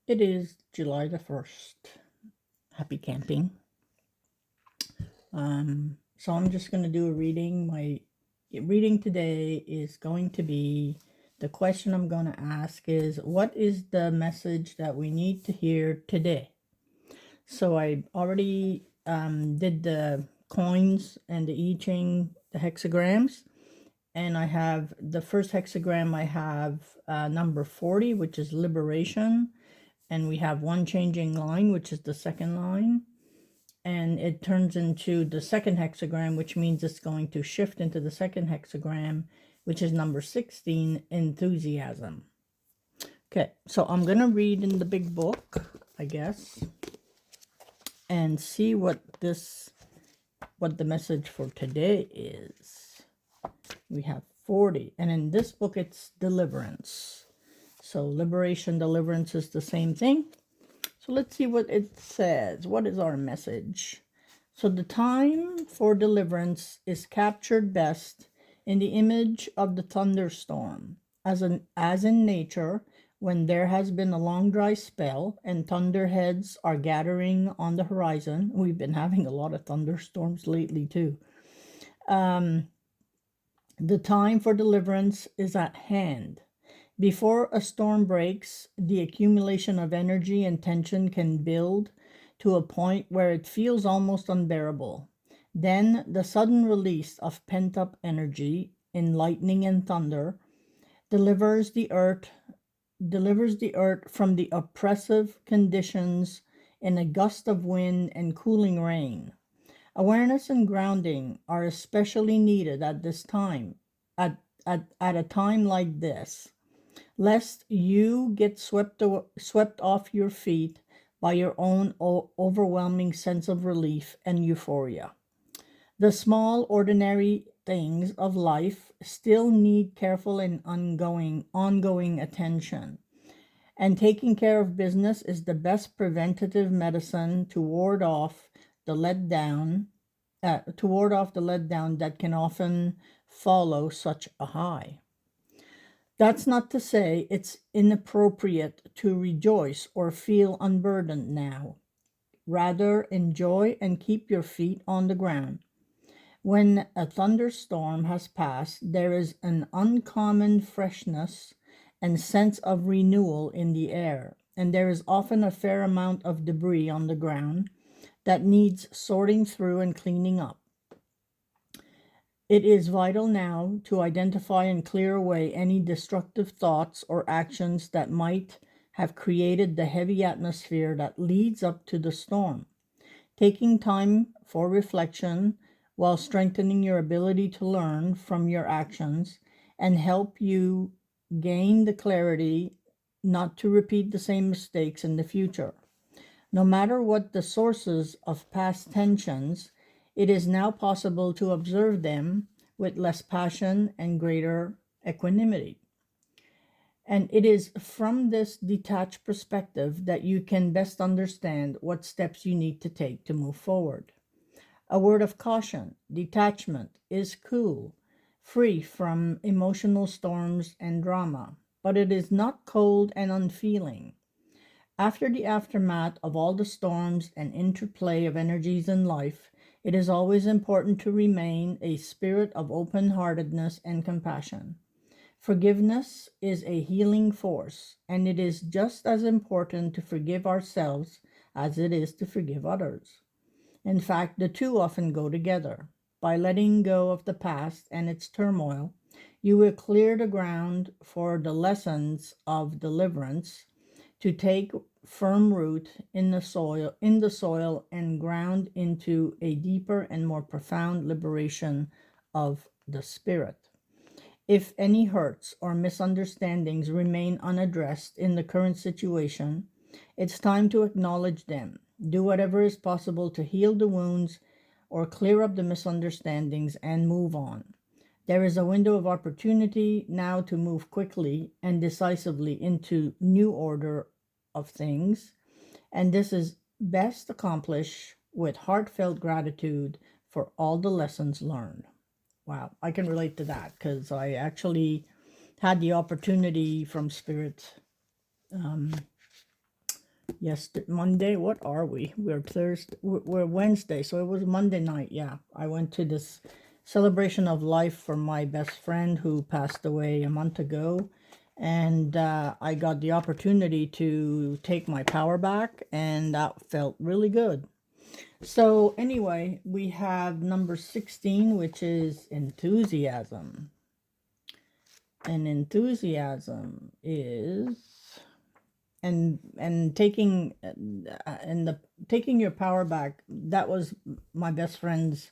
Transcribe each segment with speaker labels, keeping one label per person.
Speaker 1: It is July the 1st. Happy camping. So I'm just going to do a reading. My reading today is going to be the question I'm going to ask is, what is the message that we need to hear today? So I already did the coins and the I Ching, the hexagrams. And I have the first hexagram, I have number 40, which is liberation. And we have one changing line, which is the second line. And it turns into the second hexagram, which means it's going to shift into the second hexagram, which is number 16, enthusiasm. Okay, so I'm going to read in the big book, I guess, and see what the message for today is. We have 40, and in this book it's deliverance. So liberation, deliverance is the same thing. So let's see what it says. What is our message? So the time for deliverance is captured best in the image of the thunderstorm. As in nature, when there has been a long dry spell and thunderheads are gathering on the horizon. We've been having a lot of thunderstorms lately too. The time for deliverance is at hand. Before a storm breaks, the accumulation of energy and tension can build to a point where it feels almost unbearable. Then the sudden release of pent-up energy in lightning and thunder delivers the earth from the oppressive conditions in a gust of wind and cooling rain. Awareness and grounding are especially needed at this time, at a time like this, lest you get swept off your feet by your own overwhelming sense of relief and euphoria. The small, ordinary things of life still need careful and ongoing attention. And taking care of business is the best preventative medicine to ward off the letdown, that can often follow such a high. That's not to say it's inappropriate to rejoice or feel unburdened now. Rather, enjoy and keep your feet on the ground. When a thunderstorm has passed, there is an uncommon freshness and sense of renewal in the air, and there is often a fair amount of debris on the ground that needs sorting through and cleaning up. It is vital now to identify and clear away any destructive thoughts or actions that might have created the heavy atmosphere that leads up to the storm. Taking time for reflection while strengthening your ability to learn from your actions and help you gain the clarity not to repeat the same mistakes in the future. No matter what the sources of past tensions, it is now possible to observe them with less passion and greater equanimity. And it is from this detached perspective that you can best understand what steps you need to take to move forward. A word of caution: detachment is cool, free from emotional storms and drama, but it is not cold and unfeeling. After the aftermath of all the storms and interplay of energies in life, it is always important to remain a spirit of open heartedness and compassion. Forgiveness is a healing force, and it is just as important to forgive ourselves as it is to forgive others. In fact, the two often go together. By letting go of the past and its turmoil, you will clear the ground for the lessons of deliverance to take firm root in the soil and ground into a deeper and more profound liberation of the spirit. If any hurts or misunderstandings remain unaddressed in the current situation, it's time to acknowledge them. Do whatever is possible to heal the wounds or clear up the misunderstandings and move on. There is a window of opportunity now to move quickly and decisively into new order of things, and this is best accomplished with heartfelt gratitude for all the lessons learned. Wow, I can relate to that because I actually had the opportunity from Spirit Yes, Monday. What are we? We're Thursday. We're Wednesday, so it was Monday night. Yeah, I went to this celebration of life for my best friend who passed away a month ago, and I got the opportunity to take my power back, and that felt really good. So anyway, we have number 16, which is enthusiasm. And enthusiasm is and taking and the taking your power back. That was my best friend's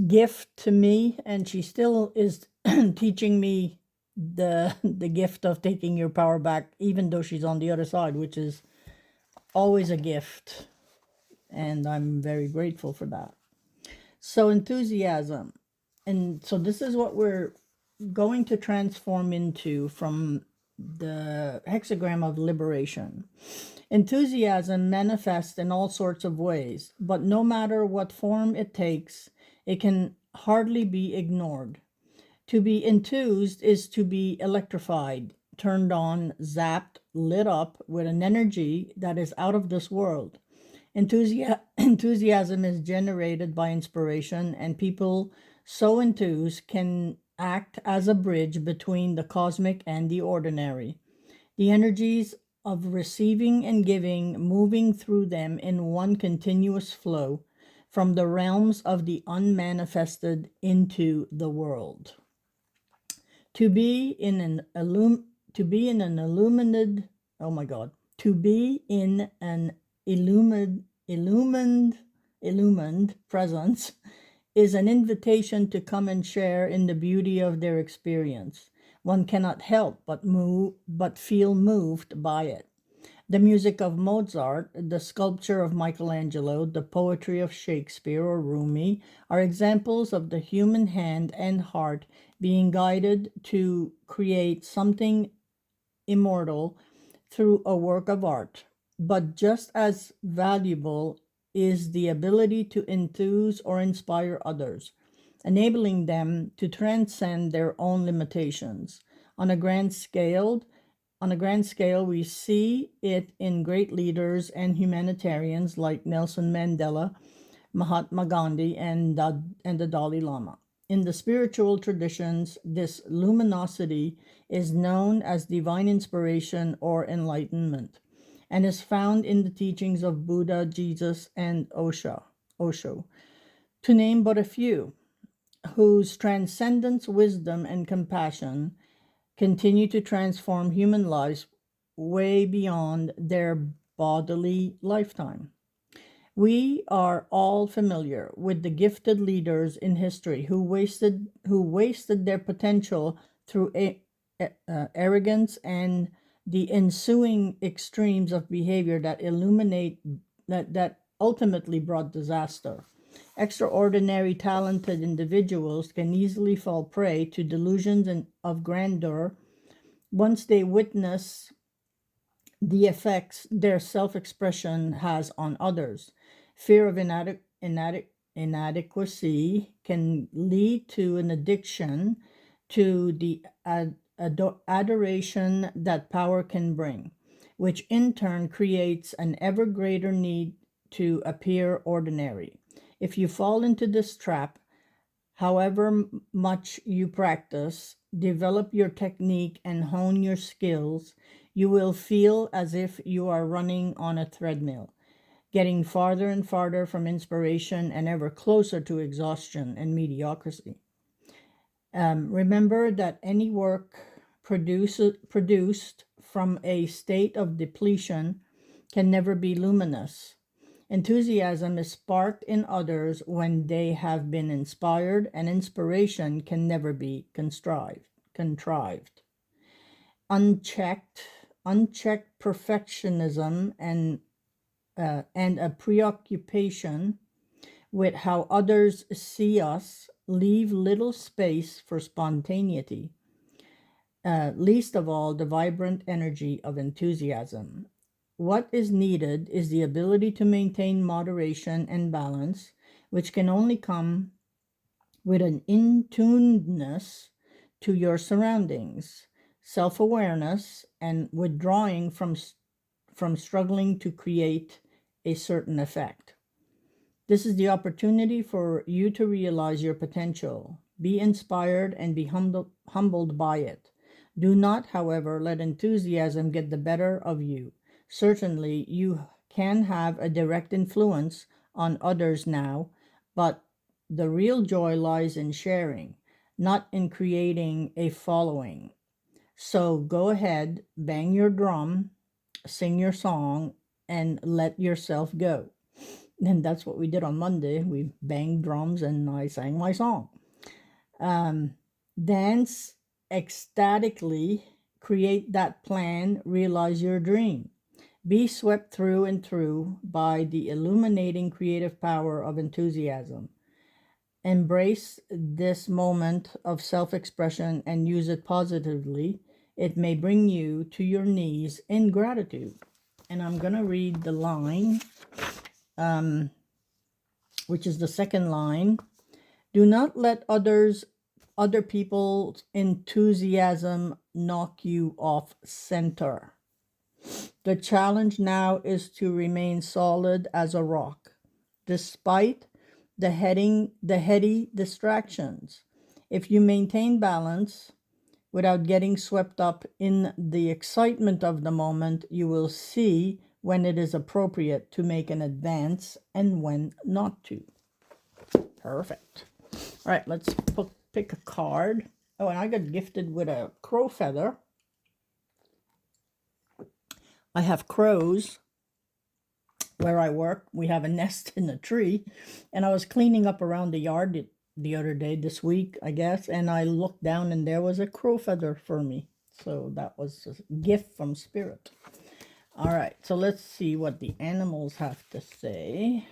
Speaker 1: gift to me, and she still is teaching me the gift of taking your power back, even though she's on the other side, which is always a gift, and I'm very grateful for that. So enthusiasm, and so this is what we're going to transform into from the hexagram of liberation. Enthusiasm manifests in all sorts of ways, but no matter what form it takes, it can hardly be ignored. To be enthused is to be electrified, turned on, zapped, lit up with an energy that is out of this world. Enthusiasm is generated by inspiration, and people so enthused can act as a bridge between the cosmic and the ordinary. The energies of receiving and giving moving through them in one continuous flow from the realms of the unmanifested into the world. To be in an illuminated, oh my God, to be in an illumined presence is an invitation to come and share in the beauty of their experience. One cannot help but feel moved by it. The music of Mozart, the sculpture of Michelangelo, the poetry of Shakespeare or Rumi are examples of the human hand and heart being guided to create something immortal through a work of art. But just as valuable is the ability to enthuse or inspire others, enabling them to transcend their own limitations. On a grand scale, we see it in great leaders and humanitarians like Nelson Mandela, Mahatma Gandhi, and the Dalai Lama. In the spiritual traditions, this luminosity is known as divine inspiration or enlightenment, and is found in the teachings of Buddha, Jesus, and Osho, to name but a few, whose transcendence, wisdom, and compassion continue to transform human lives way beyond their bodily lifetime. We are all familiar with the gifted leaders in history who wasted their potential through arrogance and the ensuing extremes of behavior that ultimately brought disaster. Extraordinary talented individuals can easily fall prey to delusions of grandeur once they witness the effects their self expression has on others. Fear of inadequacy can lead to an addiction to the adoration that power can bring, which in turn creates an ever greater need to appear ordinary. If you fall into this trap, however much you practice, develop your technique, and hone your skills, you will feel as if you are running on a treadmill, getting farther and farther from inspiration and ever closer to exhaustion and mediocrity. Remember that any work produced from a state of depletion can never be luminous. Enthusiasm is sparked in others when they have been inspired, and inspiration can never be contrived. Unchecked, unchecked perfectionism and a preoccupation with how others see us leave little space for spontaneity, least of all the vibrant energy of enthusiasm. What is needed is the ability to maintain moderation and balance, which can only come with an in-tunedness to your surroundings, self-awareness, and withdrawing from struggling to create a certain effect. This is the opportunity for you to realize your potential. Be inspired and be humbled by it. Do not, however, let enthusiasm get the better of you. Certainly, you can have a direct influence on others now, but the real joy lies in sharing, not in creating a following. So go ahead, bang your drum, sing your song, and let yourself go. And that's what we did on Monday. We banged drums and I sang my song. Dance ecstatically, create that plan, realize your dream. Be swept through and through by the illuminating creative power of enthusiasm. Embrace this moment of self expression and use it positively. It may bring you to your knees in gratitude. And I'm going to read the line, which is the second line. Do not let other people's enthusiasm knock you off center. The challenge now is to remain solid as a rock, despite the heady distractions. If you maintain balance without getting swept up in the excitement of the moment, you will see when it is appropriate to make an advance and when not to. Perfect. All right, let's pick a card. Oh, and I got gifted with a crow feather. I have crows where I work. We have a nest in a tree, and I was cleaning up around the yard the other day, this week, I guess, and I looked down and there was a crow feather for me. So that was a gift from Spirit. All right, so let's see what the animals have to say.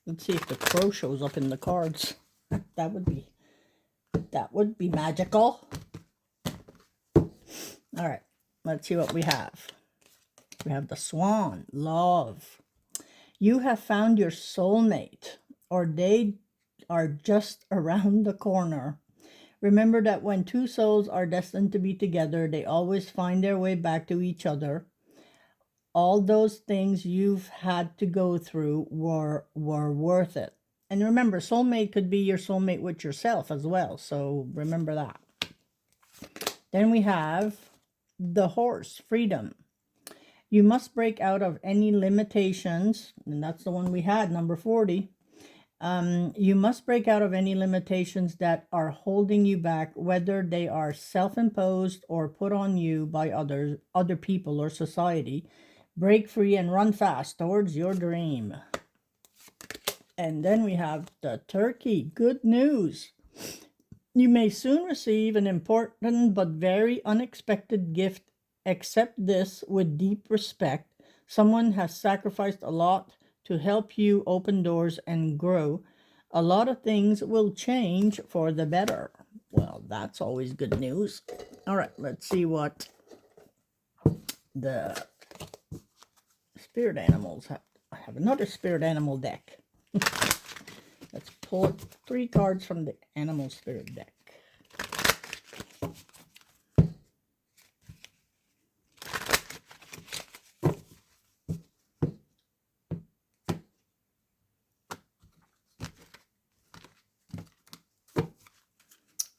Speaker 1: Let's see if the crow shows up in the cards. That would be magical. All right, let's see what we have. We have the swan, love. You have found your soulmate, or they are just around the corner. Remember that when two souls are destined to be together, they always find their way back to each other. All those things you've had to go through were worth it. And remember, soulmate could be your soulmate with yourself as well. So remember that. Then we have the horse, freedom. You must break out of any limitations, and that's the one we had, number 40. You must break out of any limitations that are holding you back, whether they are self-imposed or put on you by other people or society. Break free and run fast towards your dream. And then we have the turkey. Good news. You may soon receive an important but very unexpected gift. Accept this with deep respect. Someone has sacrificed a lot to help you open doors and grow. A lot of things will change for the better. Well, that's always good news. All right, let's see what the spirit animals have. I have another spirit animal deck. Let's pull 3 cards from the animal spirit deck.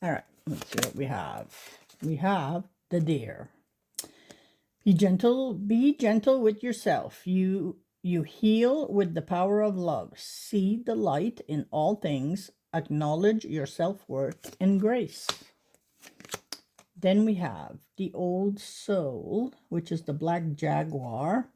Speaker 1: All right, let's see what we have. We have the deer. Be gentle with yourself. You heal with the power of love. See the light in all things. Acknowledge your self-worth and grace. Then we have the old soul, which is the black jaguar.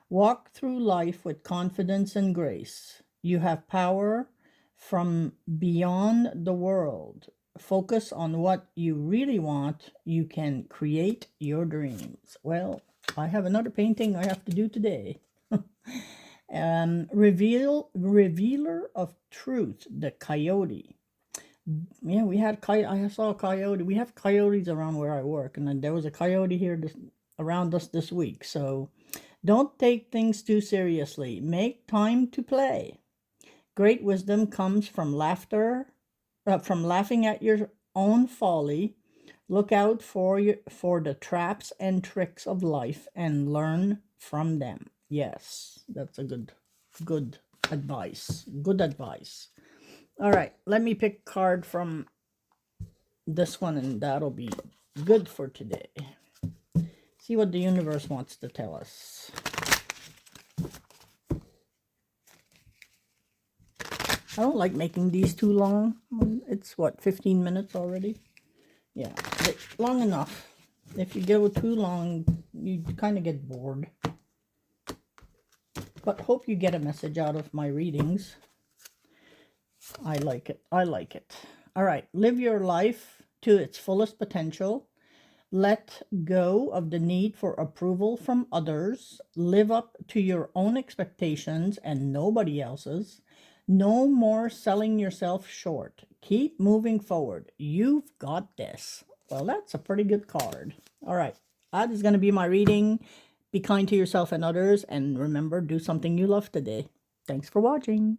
Speaker 1: Walk through life with confidence and grace. You have power from beyond the world. Focus on what you really want. You can create your dreams. Well, I have another painting I have to do today. Revealer of truth, the coyote. Yeah, I saw a coyote. We have coyotes around where I work, and then there was a coyote here around us this week. So Don't take things too seriously. Make time to play. Great wisdom comes from from laughing at your own folly. Look out for the traps and tricks of life and learn from them. Yes, that's a good advice. Good advice. All right, let me pick a card from this one, and that'll be good for today. See what the universe wants to tell us. I don't like making these too long. It's what, 15 minutes already? Yeah, long enough. If you go too long, you kind of get bored. But hope you get a message out of my readings. I like it. I like it. All right, live your life to its fullest potential. Let go of the need for approval from others. Live up to your own expectations and nobody else's. No more selling yourself short. Keep moving forward. You've got this. Well, that's a pretty good card. All right, that is going to be my reading. Be kind to yourself and others, and remember, do something you love today. Thanks for watching.